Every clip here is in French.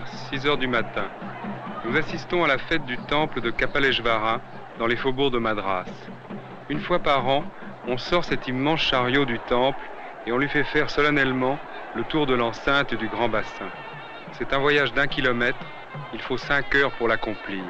mars, 6 heures du matin. Nous assistons à la fête du temple de Kapaleshvara dans les faubourgs de Madras. Une fois par an, on sort cet immense chariot du temple et on lui fait faire solennellement le tour de l'enceinte du grand bassin. C'est un voyage d'1 kilomètre, il faut 5 heures pour l'accomplir.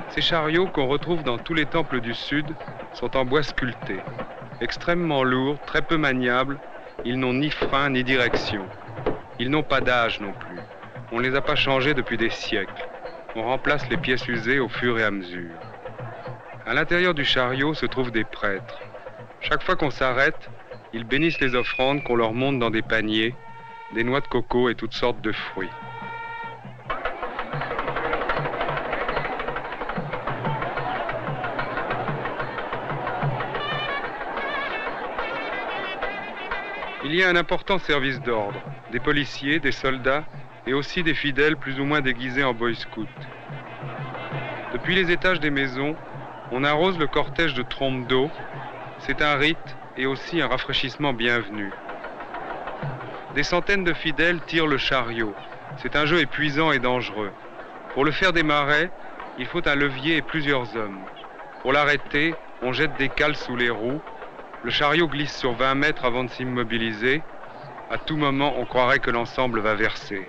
Ces chariots qu'on retrouve dans tous les temples du Sud sont en bois sculpté. Extrêmement lourds, très peu maniables, ils n'ont ni frein ni direction. Ils n'ont pas d'âge non plus. On ne les a pas changés depuis des siècles. On remplace les pièces usées au fur et à mesure. À l'intérieur du chariot se trouvent des prêtres. Chaque fois qu'on s'arrête, ils bénissent les offrandes qu'on leur monte dans des paniers, des noix de coco et toutes sortes de fruits. Il y a un important service d'ordre, des policiers, des soldats et aussi des fidèles plus ou moins déguisés en boy scouts. Depuis les étages des maisons, on arrose le cortège de trompes d'eau. C'est un rite et aussi un rafraîchissement bienvenu. Des centaines de fidèles tirent le chariot. C'est un jeu épuisant et dangereux. Pour le faire démarrer, il faut un levier et plusieurs hommes. Pour l'arrêter, on jette des cales sous les roues. Le chariot glisse sur 20 mètres avant de s'immobiliser. À tout moment, on croirait que l'ensemble va verser.